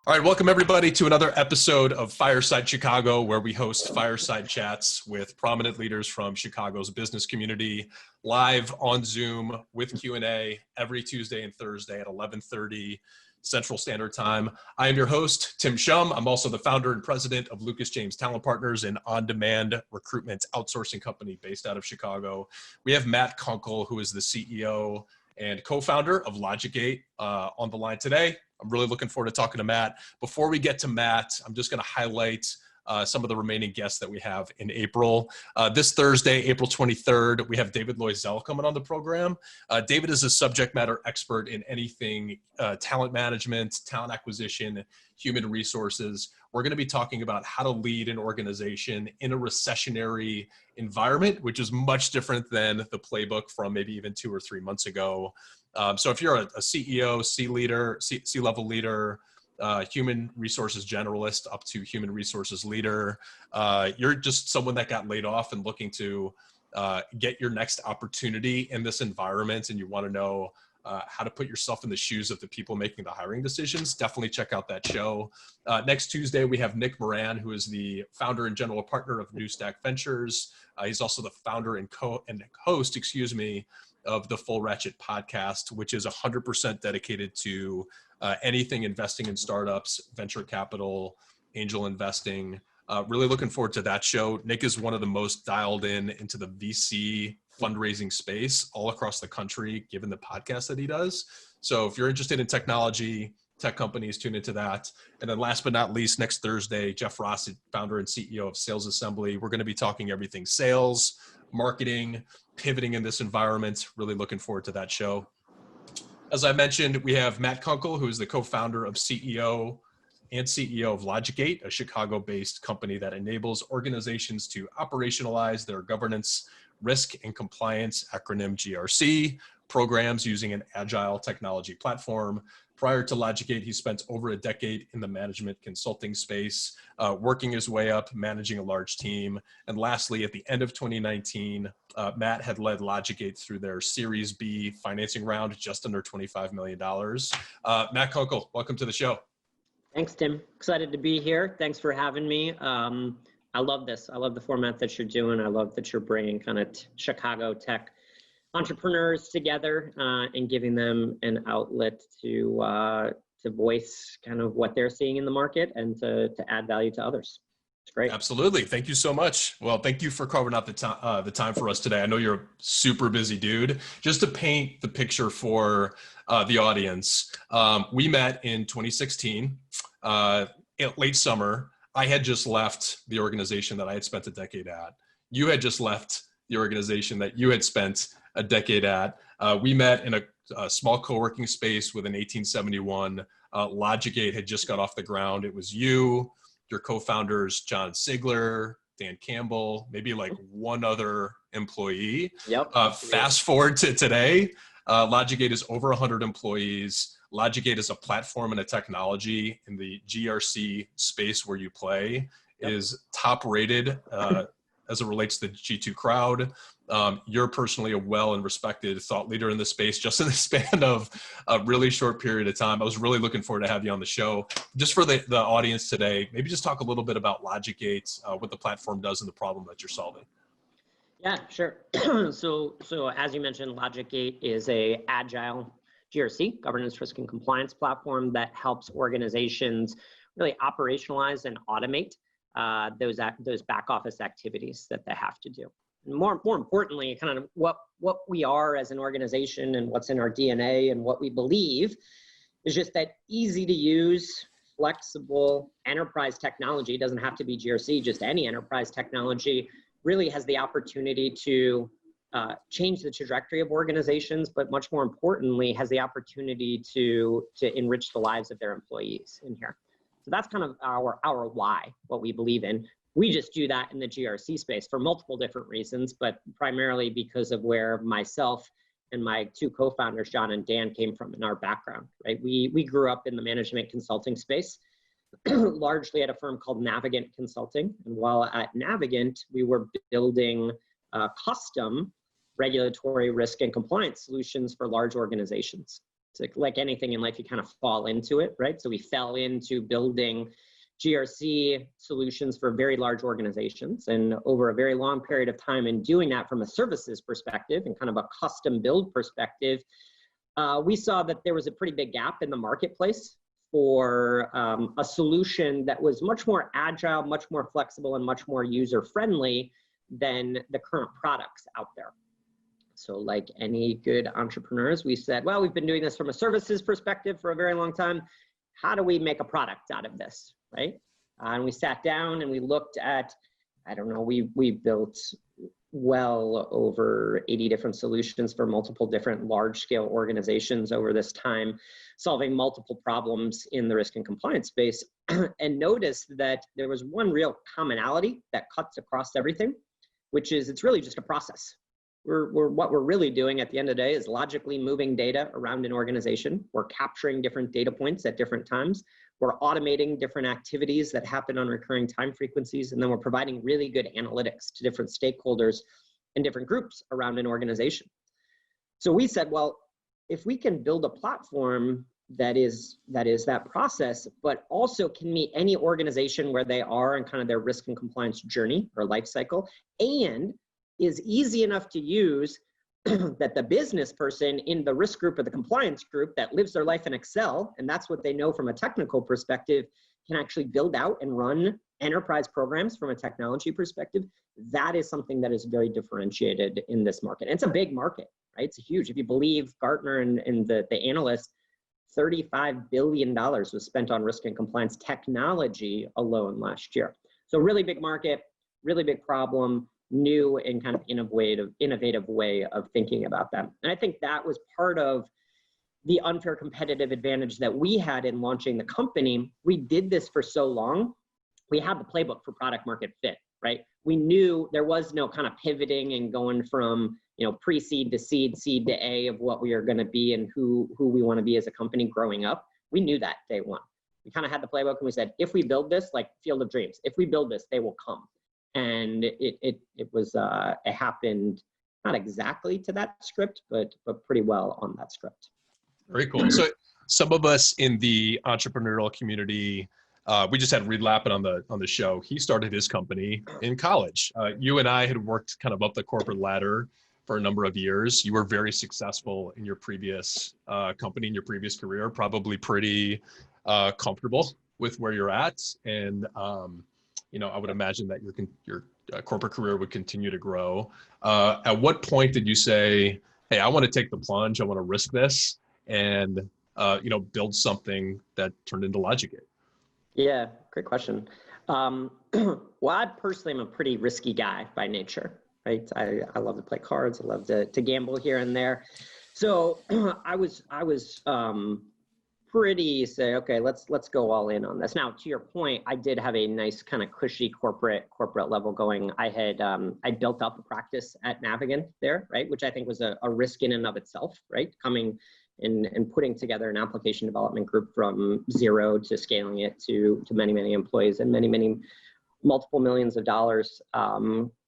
All right, welcome everybody to another episode of Fireside Chicago, where we host fireside chats with prominent leaders from Chicago's business community, live on Zoom with Q&A every Tuesday and Thursday at 11:30 Central Standard Time. I am your host, Tim Shum. I'm also the founder and president of Lucas James Talent Partners, an on-demand recruitment outsourcing company based out of Chicago. We have Matt Kunkel, who is the CEO and co-founder of LogicGate, on the line today. I'm really looking forward to talking to Matt. Before we get to Matt, I'm just going to highlight some of the remaining guests that we have in April. This Thursday, April 23rd, we have David Loisel coming on the program. David is a subject matter expert in anything talent management, talent acquisition, human resources. We're going to be talking about how to lead an organization in a recessionary environment, which is much different than the playbook from maybe even 2 or 3 months ago. So if you're a CEO, C-level leader, human resources generalist up to human resources leader, you're just someone that got laid off and looking to get your next opportunity in this environment, and you want to know how to put yourself in the shoes of the people making the hiring decisions, definitely check out that show. Next Tuesday, we have Nick Moran, who is the founder and general partner of New Stack Ventures. He's also the founder and host, of the Full Ratchet podcast, which is 100% dedicated to anything investing in startups, venture capital, angel investing. Really looking forward to that show. Nick is one of the most dialed into the VC fundraising space all across the country, given the podcast that he does. So if you're interested in technology, tech companies, tune into that. And then last but not least, next Thursday, Jeff Ross, founder and CEO of Sales Assembly. We're going to be talking everything sales, marketing, pivoting in this environment. Really looking forward to that show. As I mentioned, we have Matt Kunkel, who is the co-founder of CEO of LogicGate, a Chicago-based company that enables organizations to operationalize their governance, risk, and compliance, acronym GRC, programs using an agile technology platform. Prior to LogicGate, he spent over a decade in the management consulting space, working his way up, managing a large team. And lastly, at the end of 2019, Matt had led LogicGate through their Series B financing round, just under $25 million. Matt Kunkel, welcome to the show. Thanks, Tim. Excited to be here. Thanks for having me. I love this. I love the format that you're doing. I love that you're bringing kind of Chicago tech entrepreneurs together and giving them an outlet to voice kind of what they're seeing in the market and to add value to others. It's great. Absolutely. Thank you so much. Well, thank you for carving out the time for us today. I know you're a super busy dude. Just to paint the picture for the audience, we met in 2016, late summer. I had just left the organization that I had spent a decade at. You had just left the organization that you had spent a decade at. We met in a small co-working space with an 1871. LogicGate had just got off the ground. It was you, your co-founders, John Sigler, Dan Campbell, maybe like one other employee. Yep. Fast forward to today, LogicGate is over 100 employees. LogicGate is a platform and a technology in the GRC space where you play, is top rated as it relates to the G2 crowd. You're personally a well and respected thought leader in this space, just in the span of a really short period of time. I was really looking forward to have you on the show. Just for the audience today, maybe just talk a little bit about LogicGate, what the platform does and the problem that you're solving. Yeah, sure. So as you mentioned, LogicGate is a agile GRC, governance, risk, and compliance platform that helps organizations really operationalize and automate those back office activities that they have to do. And more importantly, kind of what we are as an organization and what's in our DNA and what we believe is just that easy to use, flexible enterprise technology. It doesn't have to be GRC, just any enterprise technology really has the opportunity to change the trajectory of organizations, but much more importantly, has the opportunity to enrich the lives of their employees in here. So that's kind of our why, what we believe in. We just do that in the GRC space for multiple different reasons, but primarily because of where myself and my two co-founders, John and Dan, came from in our background, right? We grew up in the management consulting space, largely at a firm called Navigant Consulting. And while at Navigant, we were building custom regulatory risk and compliance solutions for large organizations. So like anything in life, you kind of fall into it, right? So we fell into building GRC solutions for very large organizations. And over a very long period of time and doing that from a services perspective and kind of a custom build perspective, we saw that there was a pretty big gap in the marketplace for a solution that was much more agile, much more flexible, and much more user-friendly than the current products out there. So like any good entrepreneurs, we said, well, we've been doing this from a services perspective for a very long time. How do we make a product out of this, right? And we sat down and we looked at, I don't know, we built well over 80 different solutions for multiple different large-scale organizations over this time, solving multiple problems in the risk and compliance space, and noticed that there was one real commonality that cuts across everything, which is it's really just a process. What we're really doing at the end of the day is logically moving data around an organization. We're capturing different data points at different times. We're automating different activities that happen on recurring time frequencies. And then we're providing really good analytics to different stakeholders and different groups around an organization. So we said, well, if we can build a platform that is that process, but also can meet any organization where they are in kind of their risk and compliance journey or life cycle, and is easy enough to use that the business person in the risk group or the compliance group that lives their life in Excel, and that's what they know from a technical perspective, can actually build out and run enterprise programs from a technology perspective, that is something that is very differentiated in this market. And it's a big market, right? It's huge. If you believe Gartner and the analysts, $35 billion was spent on risk and compliance technology alone last year. So really big market, really big problem, new and kind of innovative way of thinking about them. And I think that was part of the unfair competitive advantage that we had in launching the company. We did this for so long. We had the playbook for product market fit, right? We knew there was no kind of pivoting and going from, you know, pre-seed to seed, seed to A of what we are going to be and who we want to be as a company growing up. We knew that day one. We kind of had the playbook and we said, if we build this, like Field of Dreams, if we build this, they will come. And it happened not exactly to that script, but pretty well on that script. Very cool. So some of us in the entrepreneurial community, we just had Reed Lappin on the show. He started his company in college. You and I had worked kind of up the corporate ladder for a number of years. You were very successful in your previous company, in your previous career, probably pretty comfortable with where you're at. And you know, I would imagine that your corporate career would continue to grow. At what point did you say, hey, I want to take the plunge, I want to risk this, and you know, build something that turned into LogicGate? Yeah, great question. Well, I personally am a pretty risky guy by nature, right? I love to play cards. I love to gamble here and there. So I was pretty say, okay, let's go all in on this. Now, to your point, I did have a nice kind of cushy corporate level going. I had I built up a practice at Navigant there, right, which I think was a risk in and of itself, right, coming and putting together an application development group from zero to scaling it to many employees and many multiple millions of dollars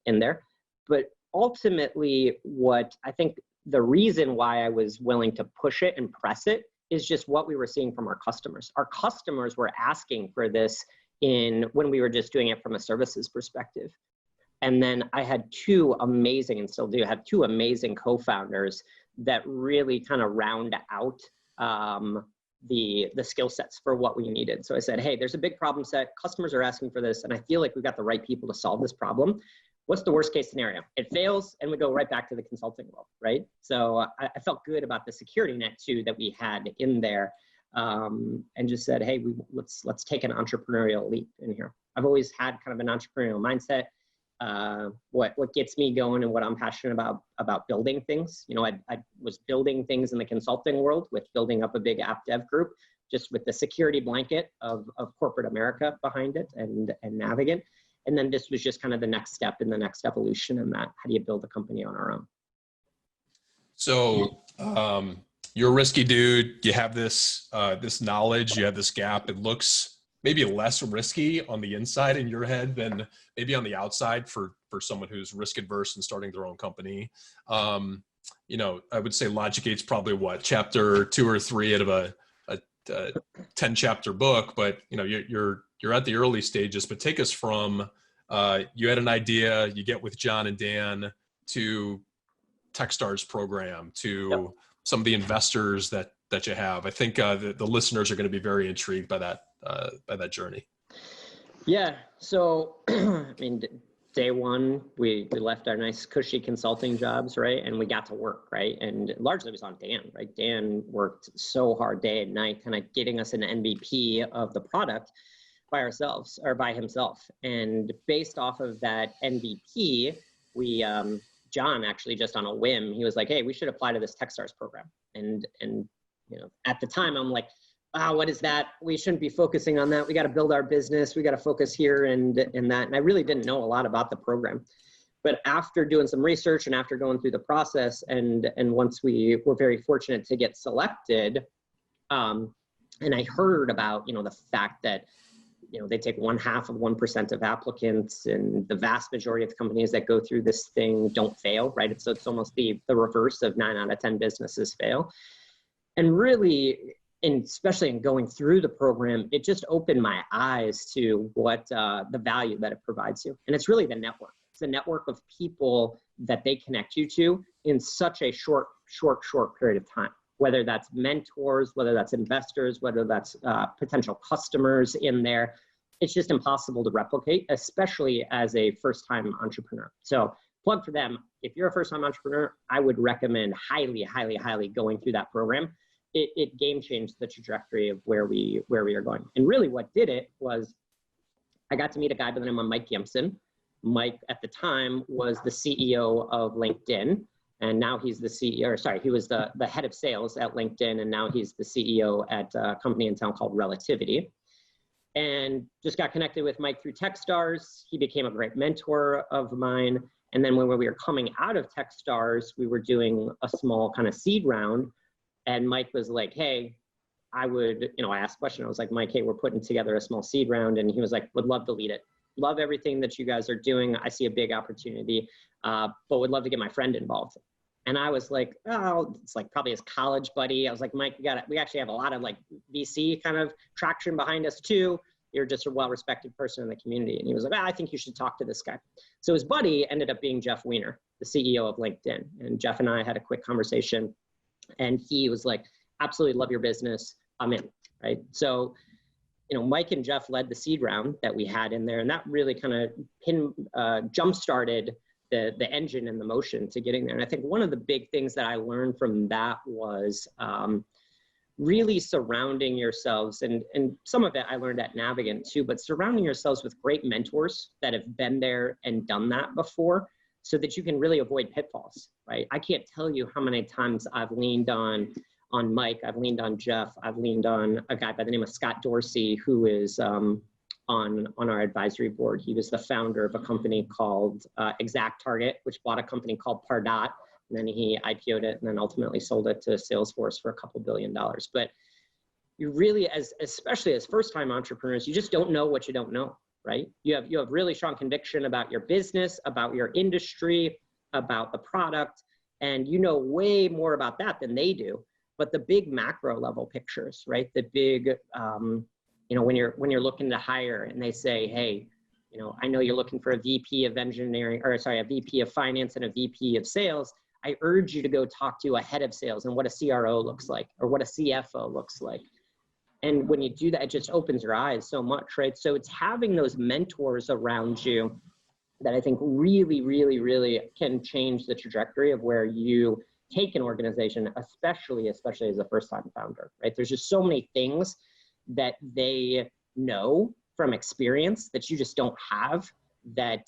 in there. But ultimately, what I think the reason why I was willing to push it and press it is just what we were seeing from our customers. Our customers were asking for this when we were just doing it from a services perspective. And then I had two amazing, and still do have two amazing co-founders that really kind of round out the skill sets for what we needed. So I said, hey, there's a big problem set. Customers are asking for this, and I feel like we've got the right people to solve this problem. What's the worst case scenario? It fails, and we go right back to the consulting world, right? So I felt good about the security net too that we had in there, and just said, hey, let's take an entrepreneurial leap in here. I've always had kind of an entrepreneurial mindset. What gets me going and what I'm passionate about building things. You know, I was building things in the consulting world with building up a big app dev group, just with the security blanket of corporate America behind it and Navigant. And then this was just kind of the next step in the next evolution in that. How do you build a company on our own? So you're a risky dude. You have this this knowledge. You have this gap. It looks maybe less risky on the inside in your head than maybe on the outside for someone who's risk adverse and starting their own company. I would say LogicGate's probably what, chapter 2 or 3 out of a 10 chapter book, but you're at the early stages. But take us from you had an idea, you get with John and Dan, to Techstars program, to some of the investors that you have. I think the listeners are going to be very intrigued by that journey. Yeah. So, I mean, day one, we left our nice cushy consulting jobs, right? And we got to work, right? And largely it was on Dan, right? Dan worked so hard day and night, kind of getting us an MVP of the product by ourselves or by himself. And based off of that MVP, we, John actually just on a whim, he was like, hey, we should apply to this Techstars program. And at the time I'm like, what is that? We shouldn't be focusing on that. We got to build our business. We got to focus here and that. And I really didn't know a lot about the program. But after doing some research and after going through the process, and once we were very fortunate to get selected, and I heard about, the fact that, they take 0.5% of applicants, and the vast majority of the companies that go through this thing don't fail, right? It's almost the reverse of 9 out of 10 businesses fail. And really, and especially in going through the program, it just opened my eyes to what the value that it provides you. And it's really the network. It's a network of people that they connect you to in such a short period of time, whether that's mentors, whether that's investors, whether that's potential customers in there. It's just impossible to replicate, especially as a first-time entrepreneur. So plug for them. If you're a first-time entrepreneur, I would recommend highly going through that program. It game changed the trajectory of where we are going. And really what did it was I got to meet a guy by the name of Mike Gimson. Mike at the time was the CEO of LinkedIn, and now he's the CEO, or sorry, he was the head of sales at LinkedIn, and now he's the CEO at a company in town called Relativity. And just got connected with Mike through Techstars. He became a great mentor of mine. And then when we were coming out of Techstars, we were doing a small kind of seed round. And Mike was like, hey, I asked a question. I was like, Mike, hey, we're putting together a small seed round. And he was like, would love to lead it. Love everything that you guys are doing. I see a big opportunity, but would love to get my friend involved. And I was like, oh, it's like probably his college buddy. I was like, Mike, we actually have a lot of like VC kind of traction behind us too. You're just a well-respected person in the community. And he was like, I think you should talk to this guy. So his buddy ended up being Jeff Weiner, the CEO of LinkedIn. And Jeff and I had a quick conversation, and he was like, absolutely love your business. I'm in, right? So, Mike and Jeff led the seed round that we had in there, and that really kind of jump-started the engine and the motion to getting there. And I think one of the big things that I learned from that was really surrounding yourselves, and some of it I learned at Navigant too, but surrounding yourselves with great mentors that have been there and done that before, so that you can really avoid pitfalls, right? I can't tell you how many times I've leaned on Mike, I've leaned on Jeff, I've leaned on a guy by the name of Scott Dorsey, who is on our advisory board. He was the founder of a company called ExactTarget, which bought a company called Pardot, and then he IPO'd it and then ultimately sold it to Salesforce for a couple $2 billion. But you really, especially as first-time entrepreneurs, you just don't know what you don't know, right? You have really strong conviction about your business, about your industry, about the product, and you know way more about that than they do. But the big macro level pictures, right? The big, when you're looking to hire and they say, hey, I know you're looking for a VP of engineering, or sorry, a VP of finance and a VP of sales. I urge you to go talk to a head of sales and what a CRO looks like, or what a CFO looks like. And when you do that, it just opens your eyes so much, right? So it's having those mentors around you that I think really, really, really can change the trajectory of where you take an organization, especially as a first-time founder, right? There's just so many things that they know from experience that you just don't have, that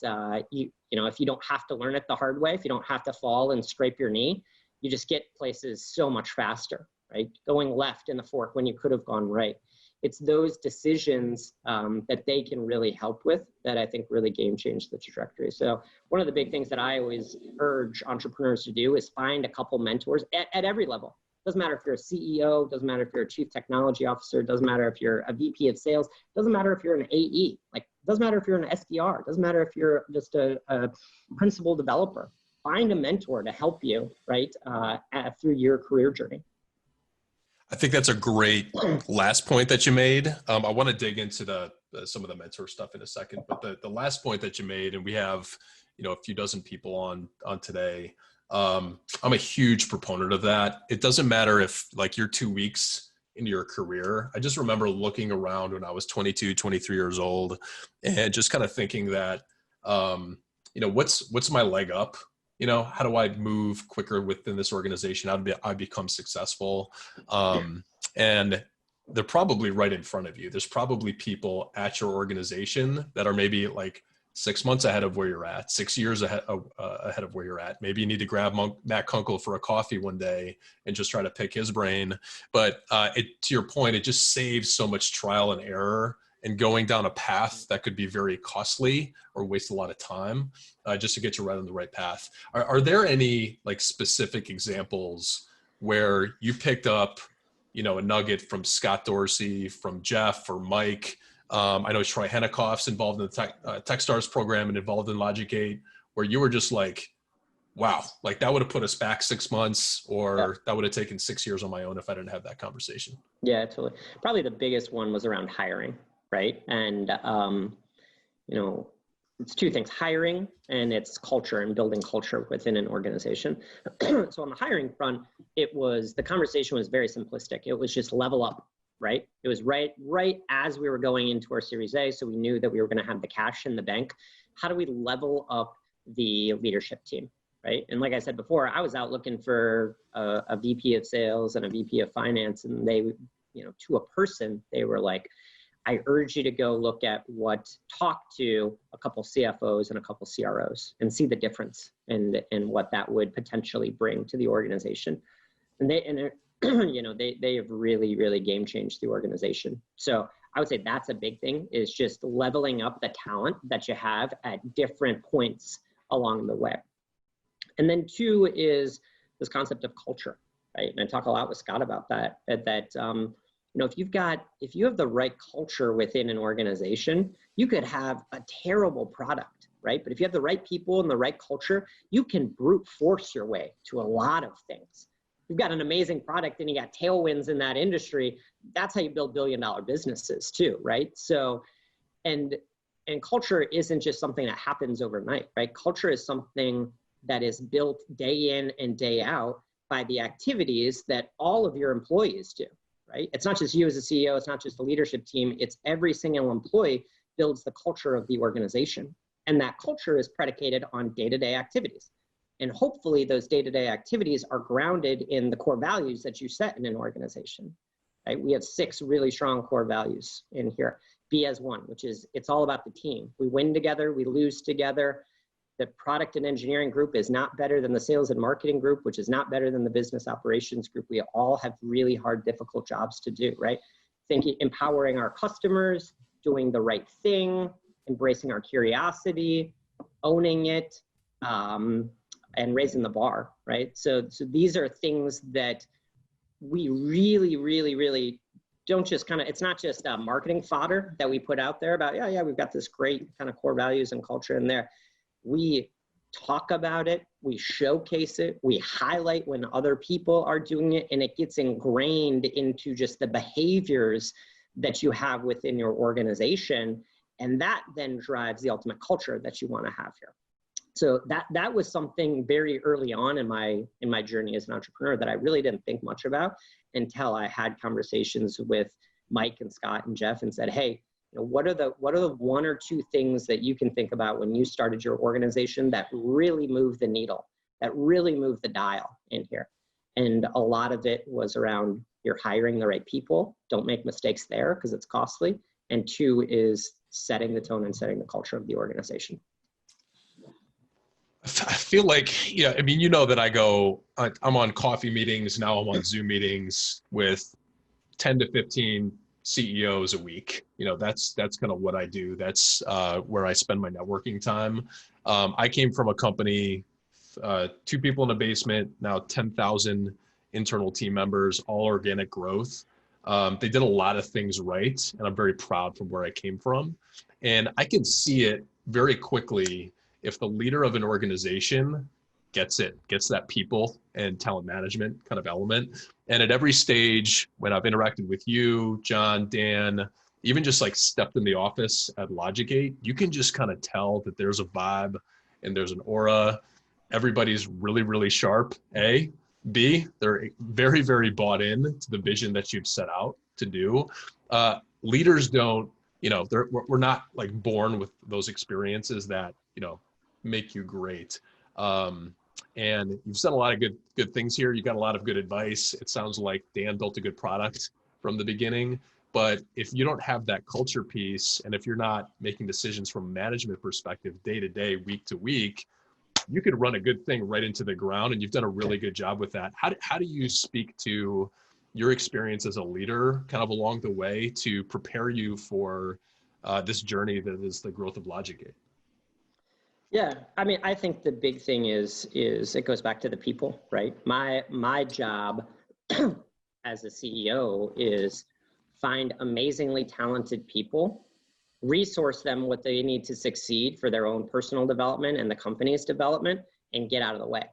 if you don't have to learn it the hard way, if you don't have to fall and scrape your knee, you just get places so much faster, right? Going left in the fork when you could have gone right. It's those decisions that they can really help with that I think really game change the trajectory. So one of the big things that I always urge entrepreneurs to do is find a couple mentors at every level. Doesn't matter if you're a CEO, doesn't matter if you're a chief technology officer, doesn't matter if you're a VP of sales, doesn't matter if you're an AE, doesn't matter if you're an SDR, doesn't matter if you're just a principal developer. find a mentor to help you, right, through your career journey. I think that's a great last point that you made. I want to dig into some of the mentor stuff in a second, but the last point that you made, and we have, a few dozen people on today. I'm a huge proponent of that. It doesn't matter if like you're 2 weeks into your career. I just remember looking around when I was 22, 23 years old and just kind of thinking that, what's my leg up? How do I move quicker within this organization? How do I become successful? And they're probably right in front of you. There's probably people at your organization that are maybe like 6 months ahead of where you're at, 6 years ahead of where you're at. Maybe you need to grab Matt Kunkel for a coffee one day and just try to pick his brain. But to your point, it just saves so much trial and error and going down a path that could be very costly or waste a lot of time just to get you right on the right path. Are there any like specific examples where you picked up, a nugget from Scott Dorsey, from Jeff or Mike? I know Troy Hennekoff's involved in the Techstars program and involved in LogicGate, where you were just like, wow, like that would have put us back 6 months, or that would have taken 6 years on my own if I didn't have that conversation. Yeah, totally. Probably the biggest one was around hiring, right? And, it's two things: hiring and it's culture and building culture within an organization. So on the hiring front, the conversation was very simplistic. It was just level up, right? It was right as we were going into our Series A. So we knew that we were going to have the cash in the bank. How do we level up the leadership team, right? And like I said before, I was out looking for a VP of sales and a VP of finance, and they, to a person, they were like, I urge you to go talk to a couple CFOs and a couple CROs and see the difference and what that would potentially bring to the organization. And they have really, really game changed the organization. So I would say that's a big thing, is just leveling up the talent that you have at different points along the way. And then two is this concept of culture, right? And I talk a lot with Scott about that, if you have the right culture within an organization, you could have a terrible product, right? But if you have the right people and the right culture, you can brute force your way to a lot of things. You've got an amazing product and you got tailwinds in that industry. That's how you build billion-dollar businesses too, right? So, and culture isn't just something that happens overnight, right? Culture is something that is built day in and day out by the activities that all of your employees do. Right? It's not just you as a CEO, it's not just the leadership team, it's every single employee builds the culture of the organization. And that culture is predicated on day-to-day activities. And hopefully those day-to-day activities are grounded in the core values that you set in an organization. Right? We have 6 really strong core values in here. Be as one, which is, it's all about the team. We win together, we lose together. The product and engineering group is not better than the sales and marketing group, which is not better than the business operations group. We all have really hard, difficult jobs to do, right? Empowering our customers, doing the right thing, embracing our curiosity, owning it, and raising the bar, right? So these are things that we really, really, really don't just it's not just marketing fodder that we put out there about, we've got this great kind of core values and culture in there. We talk about it, we showcase it, we highlight when other people are doing it, and it gets ingrained into just the behaviors that you have within your organization. And that then drives the ultimate culture that you want to have here. So that was something very early on in my journey as an entrepreneur that I really didn't think much about until I had conversations with Mike and Scott and Jeff and said, hey, what are the 1 or 2 things that you can think about when you started your organization that really moved the needle, that really moved the dial in here? And a lot of it was around, you're hiring the right people. Don't make mistakes there because it's costly. And 2 is setting the tone and setting the culture of the organization. I feel like, that I'm on coffee meetings. Now I'm on Zoom meetings with 10 to 15 CEOs a week. That's kind of what I do. That's where I spend my networking time. I came from a company, 2 people in a basement, now 10,000 internal team members, all organic growth. They did a lot of things right, and I'm very proud from where I came from. And I can see it very quickly if the leader of an organization gets that people and talent management kind of element. And at every stage, when I've interacted with you, John, Dan, even just like stepped in the office at LogicGate, you can just kind of tell that there's a vibe and there's an aura. Everybody's really, really sharp, A. B, they're very, very bought in to the vision that you've set out to do. Leaders don't, we're not like born with those experiences that, make you great. And you've said a lot of good things here. You got a lot of good advice. It sounds like Dan built a good product from the beginning. But if you don't have that culture piece, and if you're not making decisions from a management perspective, day to day, week to week, you could run a good thing right into the ground, and you've done a really good job with that. How do you speak to your experience as a leader kind of along the way to prepare you for this journey that is the growth of LogicGate? Yeah, I mean, I think the big thing is it goes back to the people, right? My job as a CEO is find amazingly talented people, resource them what they need to succeed for their own personal development and the company's development, and get out of the way.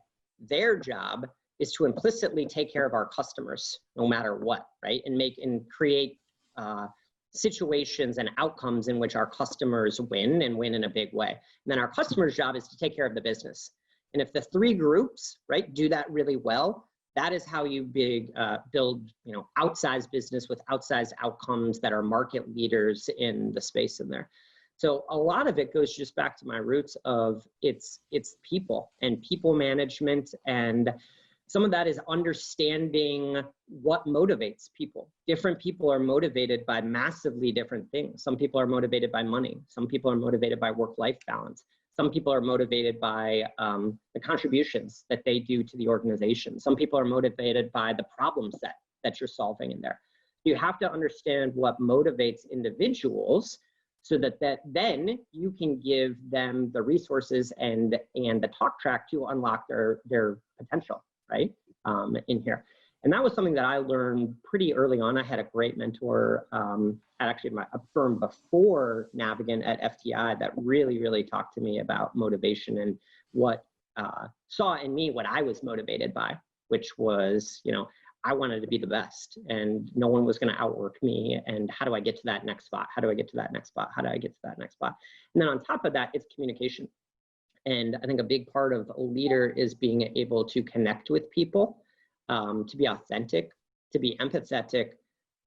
Their job is to implicitly take care of our customers no matter what, right? And create situations and outcomes in which our customers win and win in a big way. And then our customer's job is to take care of the business. And if the three groups, right, do that really well, that is how you build, outsized business with outsized outcomes that are market leaders in the space in there. So a lot of it goes just back to my roots of it's people and people management, and some of that is understanding what motivates people. Different people are motivated by massively different things. Some people are motivated by money. Some people are motivated by work-life balance. Some people are motivated by the contributions that they do to the organization. Some people are motivated by the problem set that you're solving in there. You have to understand what motivates individuals so that then you can give them the resources and the talk track to unlock their potential, right, in here. And that was something that I learned pretty early on. I had a great mentor at actually a firm before Navigant at FTI that really, really talked to me about motivation and what saw in me what I was motivated by, which was, I wanted to be the best and no one was going to outwork me. And how do I get to that next spot? How do I get to that next spot? How do I get to that next spot? And then on top of that, it's communication. And I think a big part of a leader is being able to connect with people, to be authentic, to be empathetic,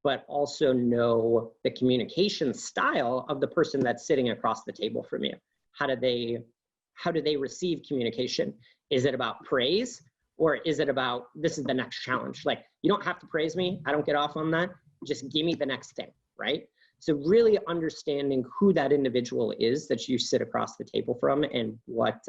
but also know the communication style of the person that's sitting across the table from you. How do they receive communication? Is it about praise, or is it about, this is the next challenge? Like, you don't have to praise me. I don't get off on that. Just give me the next thing, right? So really understanding who that individual is that you sit across the table from and what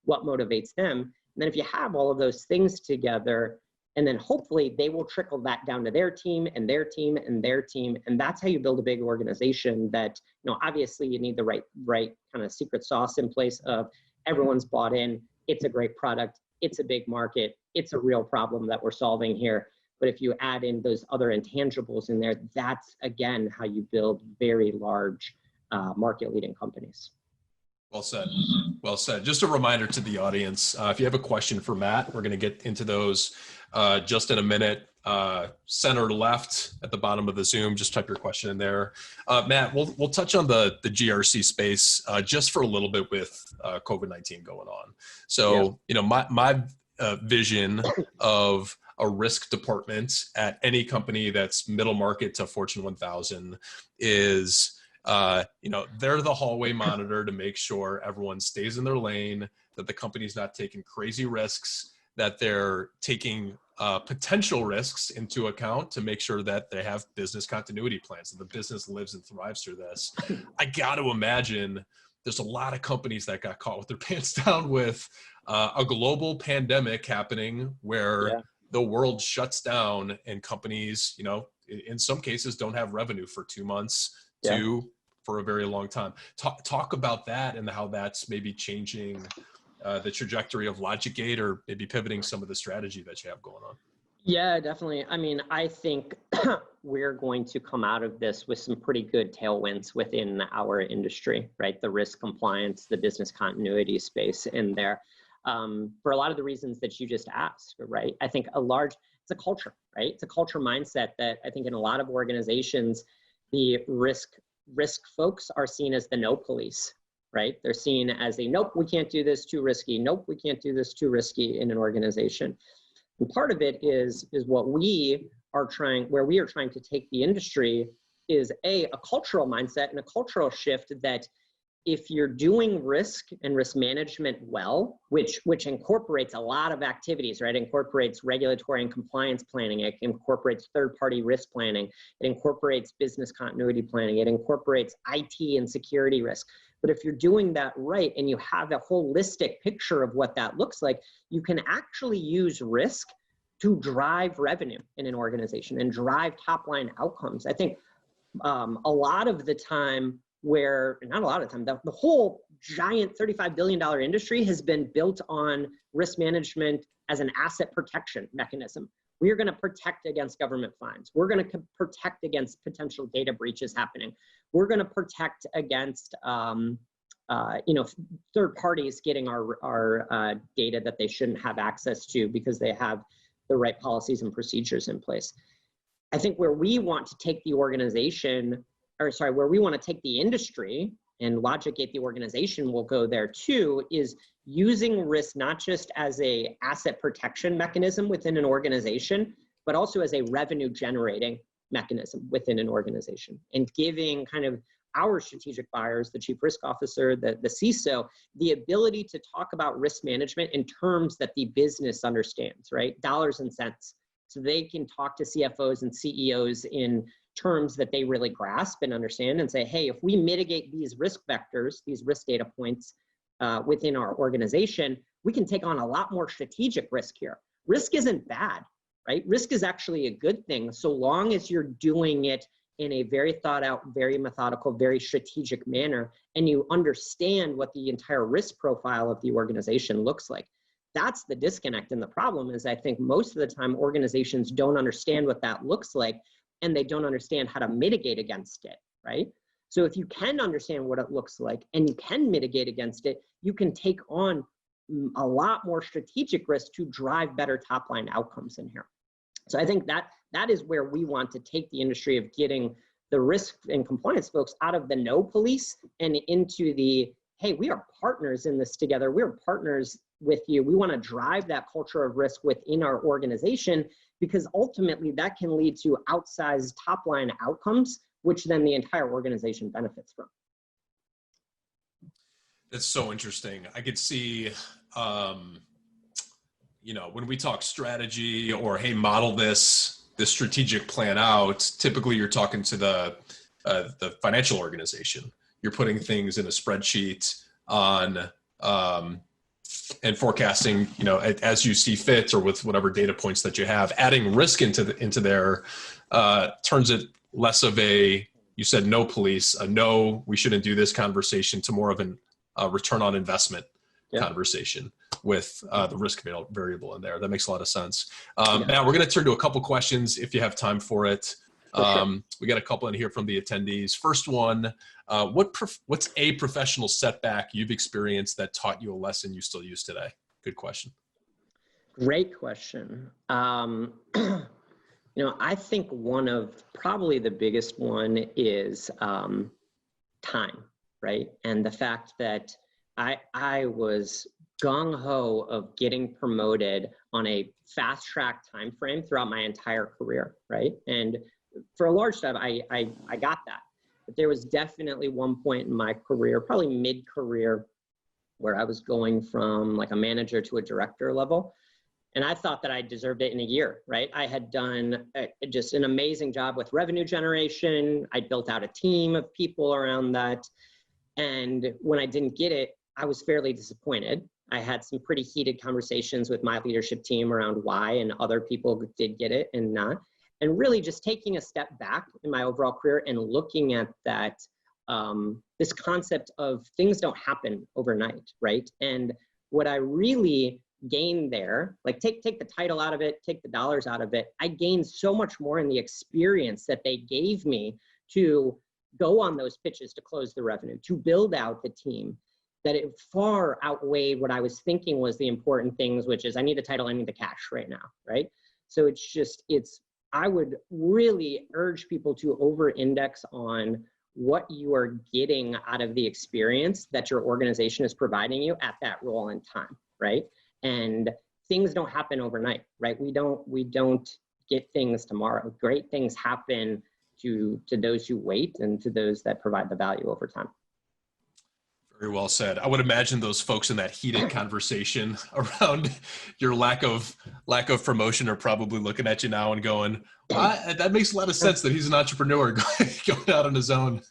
motivates them. And then if you have all of those things together, and then hopefully they will trickle that down to their team and their team and their team. And that's how you build a big organization that, obviously you need the right kind of secret sauce in place of everyone's bought in. It's a great product. It's a big market. It's a real problem that we're solving here. But if you add in those other intangibles in there, that's, again, how you build very large market-leading companies. Well said. Well said. Just a reminder to the audience, if you have a question for Matt, we're going to get into those just in a minute. Center left at the bottom of the Zoom, just type your question in there. Matt, we'll touch on the GRC space just for a little bit with COVID-19 going on. So, my vision of a risk department at any company that's middle market to Fortune 1000 is, they're the hallway monitor to make sure everyone stays in their lane, that the company's not taking crazy risks, that they're taking potential risks into account to make sure that they have business continuity plans, that the business lives and thrives through this. I got to imagine there's a lot of companies that got caught with their pants down with a global pandemic happening where the world shuts down and companies, in some cases don't have revenue for 2 months for a very long time. Talk about that and how that's maybe changing the trajectory of LogicGate, or maybe pivoting some of the strategy that you have going on. Yeah, definitely. I mean, I think we're going to come out of this with some pretty good tailwinds within our industry, right? The risk compliance, the business continuity space in there. for a lot of the reasons that you just asked, right? I think it's a culture, right? It's a culture mindset that I think in a lot of organizations, the risk folks are seen as the no police, right? They're seen as nope, we can't do this, too risky. Nope, we can't do this, too risky in an organization. And part of it is where we are trying to take the industry is a cultural mindset and a cultural shift that if you're doing risk and risk management well, which incorporates a lot of activities, right? It incorporates regulatory and compliance planning. It incorporates third-party risk planning. It incorporates business continuity planning. It incorporates IT and security risk. But if you're doing that right and you have a holistic picture of what that looks like, you can actually use risk to drive revenue in an organization and drive top-line outcomes. I think a lot of the time, the whole giant $35 billion industry has been built on risk management as an asset protection mechanism. We are going to protect against government fines. We're going to protect against potential data breaches happening. We're going to protect against third parties getting our data that they shouldn't have access to because they have the right policies and procedures in place. I think where we want to take the where we want to take the industry, and LogicGate, the organization, will go there too, is using risk not just as a asset protection mechanism within an organization, but also as a revenue generating mechanism within an organization, and giving kind of our strategic buyers, the chief risk officer, the CISO, the ability to talk about risk management in terms that the business understands, right? Dollars and cents. So they can talk to CFOs and CEOs in terms that they really grasp and understand and say, hey, if we mitigate these risk vectors, these risk data points within our organization, we can take on a lot more strategic risk here. Risk isn't bad, right? Risk is actually a good thing so long as you're doing it in a very thought out, very methodical, very strategic manner, and you understand what the entire risk profile of the organization looks like. That's the disconnect. And the problem is, I think most of the time organizations don't understand what that looks like, and they don't understand how to mitigate against it, right? So if you can understand what it looks like and you can mitigate against it, you can take on a lot more strategic risk to drive better top line outcomes in here. So I think that is where we want to take the industry of getting the risk and compliance folks out of the no police and into the, hey, we are partners in this together. We're partners with you. We want to drive that culture of risk within our organization, because ultimately that can lead to outsized top line outcomes, which then the entire organization benefits from. That's so interesting. I could see, when we talk strategy or, hey, model this strategic plan out, typically you're talking to the financial organization. You're putting things in a spreadsheet on, and forecasting, as you see fit or with whatever data points that you have. Adding risk into there turns it less of a, you said no police, a no, we shouldn't do this conversation, to more of a return on investment conversation with the risk variable in there. That makes a lot of sense. Now we're going to turn to a couple questions if you have time for it. We got a couple in here from the attendees. First one, what's a professional setback you've experienced that taught you a lesson you still use today? Good question. Great question. I think one of probably the biggest one is time, right? And the fact that I was gung-ho of getting promoted on a fast track time frame throughout my entire career, right? And for a large time, I got that. But there was definitely one point in my career, probably mid-career, where I was going from like a manager to a director level. And I thought that I deserved it in a year, right? I had done just an amazing job with revenue generation. I built out a team of people around that. And when I didn't get it, I was fairly disappointed. I had some pretty heated conversations with my leadership team around why, and other people did get it and not. And really just taking a step back in my overall career and looking at that, this concept of things don't happen overnight, right? And what I really gained there, like take the title out of it, take the dollars out of it, I gained so much more in the experience that they gave me to go on those pitches to close the revenue, to build out the team. that it far outweighed what I was thinking was the important things, which is I need the title, I need the cash right now, right? So I would really urge people to over-index on what you are getting out of the experience that your organization is providing you at that role in time, right? And things don't happen overnight, right? We don't get things tomorrow. Great things happen to those who wait and to those that provide the value over time. Very well said. I would imagine those folks in that heated conversation around your lack of promotion are probably looking at you now and going, that makes a lot of sense that he's an entrepreneur going out on his own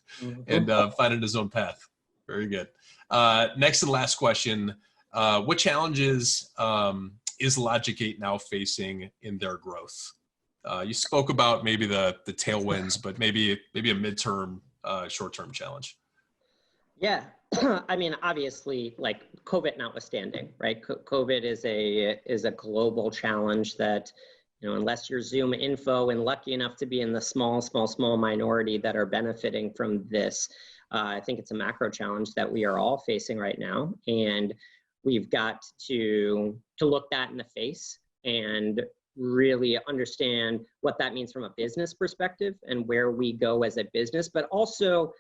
and finding his own path. Very good. Next and last question. What challenges is LogicGate now facing in their growth? You spoke about maybe the tailwinds, but maybe a midterm, short-term challenge. Yeah. I mean, obviously, like COVID notwithstanding, right? COVID is a global challenge that, unless you're Zoom info and lucky enough to be in the small minority that are benefiting from this, I think it's a macro challenge that we are all facing right now. And we've got to look that in the face and really understand what that means from a business perspective and where we go as a business, but also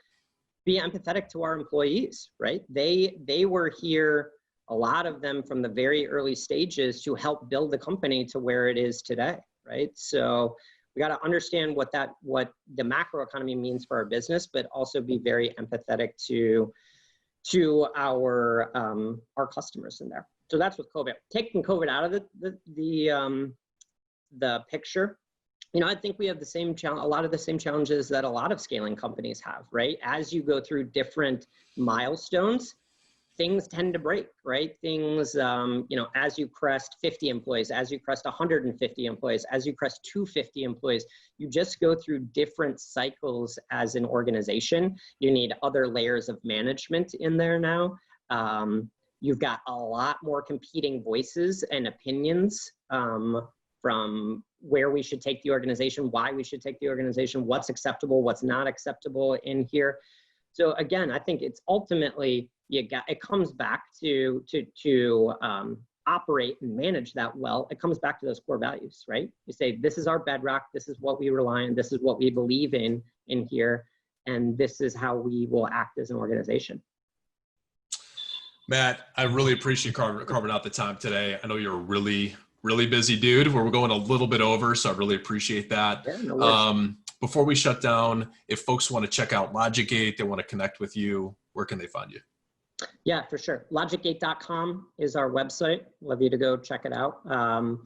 be empathetic to our employees, right? They were here, a lot of them from the very early stages to help build the company to where it is today, right? So we got to understand what the macro economy means for our business, but also be very empathetic to our customers in there. So that's with COVID. Taking COVID out of the picture, I think we have a lot of the same challenges that a lot of scaling companies have, right? As you go through different milestones, things tend to break, right? Things, as you crest 50 employees, as you crest 150 employees, as you crest 250 employees, you just go through different cycles as an organization. You need other layers of management in there now. You've got a lot more competing voices and opinions from where we should take the organization, why we should take the organization, what's acceptable, what's not acceptable in here. So again, I think it's ultimately, it comes back to operate and manage that well. It comes back to those core values, right? You say, this is our bedrock, this is what we rely on, this is what we believe in here, and this is how we will act as an organization. Matt, I really appreciate carving out the time today. I know you're a really busy dude. We're going a little bit over, so I really appreciate that. Yeah, no worries. Before we shut down, if folks want to check out LogicGate, they want to connect with you, where can they find you? Yeah, for sure. LogicGate.com is our website. Love you to go check it out. If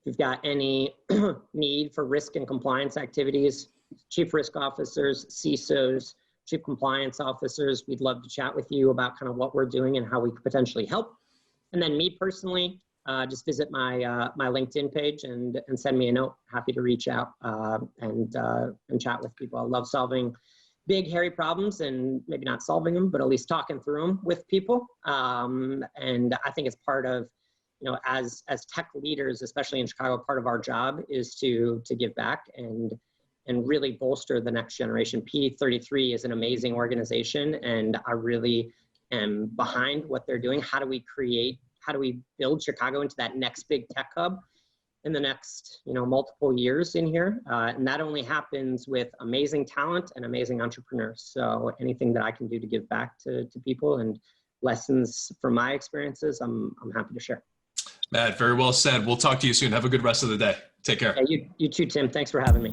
you've got any need for risk and compliance activities, chief risk officers, CISOs, chief compliance officers, we'd love to chat with you about kind of what we're doing and how we could potentially help. And then me personally, just visit my my LinkedIn page and send me a note. Happy to reach out and chat with people. I love solving big, hairy problems and maybe not solving them, but at least talking through them with people. And I think it's part of, as tech leaders, especially in Chicago, part of our job is to give back and really bolster the next generation. P33 is an amazing organization, and I really am behind what they're doing. How do we build Chicago into that next big tech hub in the next, multiple years in here? And that only happens with amazing talent and amazing entrepreneurs. So anything that I can do to give back to people and lessons from my experiences, I'm happy to share. Matt, very well said. We'll talk to you soon. Have a good rest of the day. Take care. Yeah, you too, Tim. Thanks for having me.